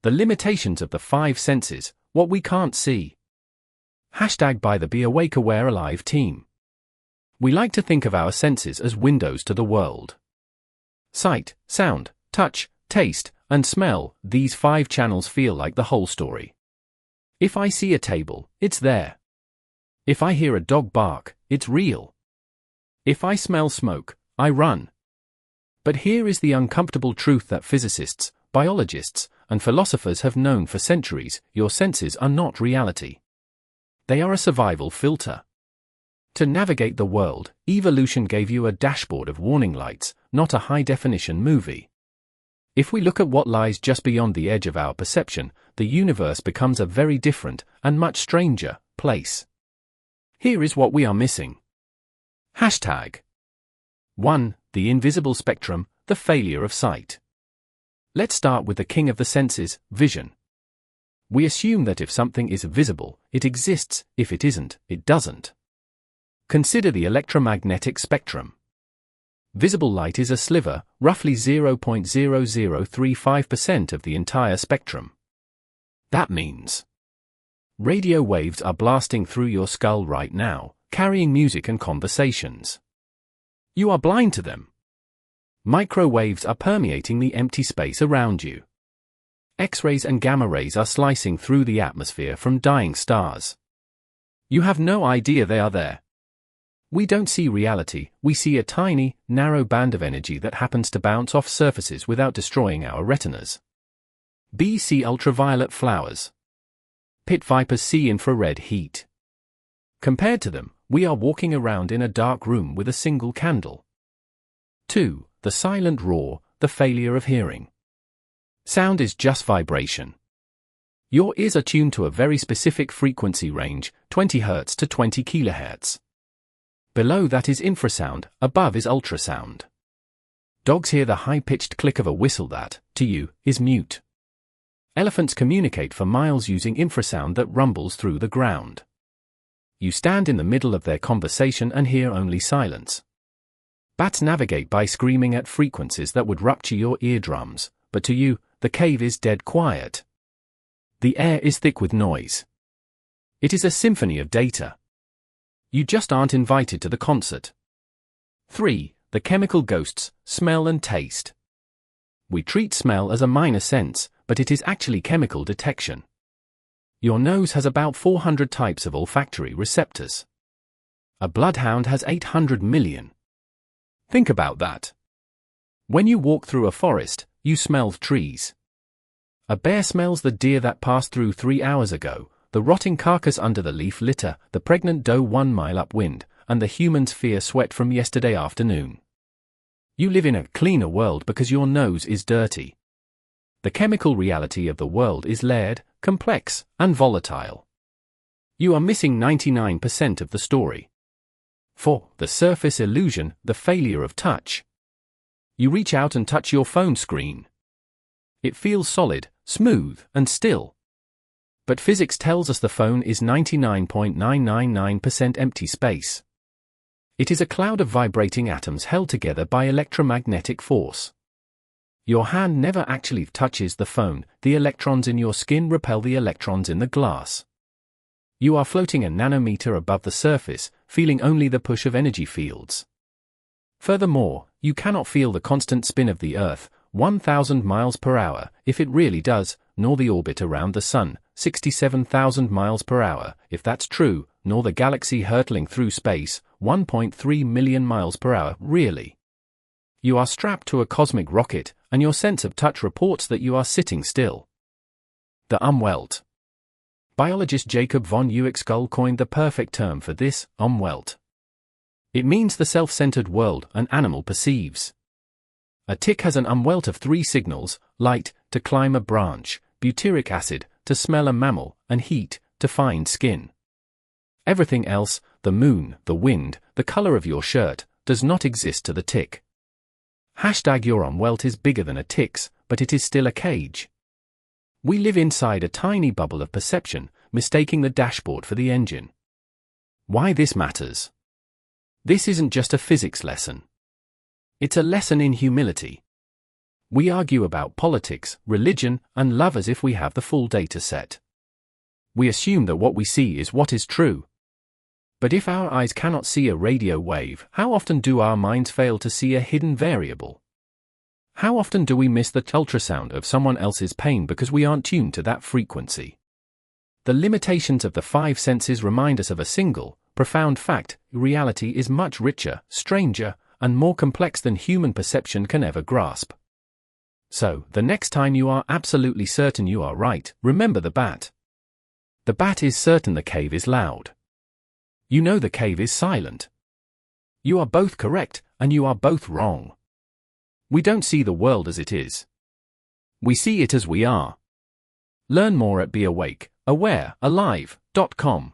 The limitations of the five senses, what we can't see. Hashtag by the Be Awake Aware Alive team. We like to think of our senses as windows to the world. Sight, sound, touch, taste, and smell, these five channels feel like the whole story. If I see a table, it's there. If I hear a dog bark, it's real. If I smell smoke, I run. But here is the uncomfortable truth that physicists, biologists, and philosophers have known for centuries: your senses are not reality. They are a survival filter. To navigate the world, evolution gave you a dashboard of warning lights, not a high-definition movie. If we look at what lies just beyond the edge of our perception, the universe becomes a very different, and much stranger, place. Here is what we are missing. Hashtag 1. The invisible spectrum, the failure of sight. Let's start with the king of the senses, vision. We assume that if something is visible, it exists; if it isn't, it doesn't. Consider the electromagnetic spectrum. Visible light is a sliver, roughly 0.0035% of the entire spectrum. That means radio waves are blasting through your skull right now, carrying music and conversations. You are blind to them. Microwaves are permeating the empty space around you. X-rays and gamma rays are slicing through the atmosphere from dying stars. You have no idea they are there. We don't see reality, we see a tiny, narrow band of energy that happens to bounce off surfaces without destroying our retinas. Bees see ultraviolet flowers. Pit vipers see infrared heat. Compared to them, we are walking around in a dark room with a single candle. 2. The silent roar, the failure of hearing. Sound is just vibration. Your ears are tuned to a very specific frequency range, 20 Hz to 20 kHz. Below that is infrasound, above is ultrasound. Dogs hear the high-pitched click of a whistle that, to you, is mute. Elephants communicate for miles using infrasound that rumbles through the ground. You stand in the middle of their conversation and hear only silence. Bats navigate by screaming at frequencies that would rupture your eardrums, but to you, the cave is dead quiet. The air is thick with noise. It is a symphony of data. You just aren't invited to the concert. 3. The chemical ghosts, smell and taste. We treat smell as a minor sense, but it is actually chemical detection. Your nose has about 400 types of olfactory receptors. A bloodhound has 800 million. Think about that. When you walk through a forest, you smell trees. A bear smells the deer that passed through 3 hours ago, the rotting carcass under the leaf litter, the pregnant doe 1 mile upwind, and the human's fear sweat from yesterday afternoon. You live in a cleaner world because your nose is dirty. The chemical reality of the world is layered, complex, and volatile. You are missing 99% of the story. 4. The surface illusion, the failure of touch. You reach out and touch your phone screen. It feels solid, smooth, and still. But physics tells us the phone is 99.999% empty space. It is a cloud of vibrating atoms held together by electromagnetic force. Your hand never actually touches the phone, the electrons in your skin repel the electrons in the glass. You are floating a nanometer above the surface, feeling only the push of energy fields. Furthermore, you cannot feel the constant spin of the Earth, 1,000 miles per hour, if it really does, nor the orbit around the Sun, 67,000 miles per hour, if that's true, nor the galaxy hurtling through space, 1.3 million miles per hour, really. You are strapped to a cosmic rocket, and your sense of touch reports that you are sitting still. The Umwelt. Biologist Jacob von Uexküll coined the perfect term for this, Umwelt. It means the self-centered world an animal perceives. A tick has an umwelt of 3 signals: light, to climb a branch; butyric acid, to smell a mammal; and heat, to find skin. Everything else, the moon, the wind, the color of your shirt, does not exist to the tick. Hashtag your umwelt is bigger than a tick's, but it is still a cage. We live inside a tiny bubble of perception, mistaking the dashboard for the engine. Why this matters? This isn't just a physics lesson. It's a lesson in humility. We argue about politics, religion, and love as if we have the full data set. We assume that what we see is what is true. But if our eyes cannot see a radio wave, how often do our minds fail to see a hidden variable? How often do we miss the ultrasound of someone else's pain because we aren't tuned to that frequency? The limitations of the five senses remind us of a single, profound fact: reality is much richer, stranger, and more complex than human perception can ever grasp. So, the next time you are absolutely certain you are right, remember the bat. The bat is certain the cave is loud. You know the cave is silent. You are both correct, and you are both wrong. We don't see the world as it is. We see it as we are. Learn more at beawake, aware, alive.com.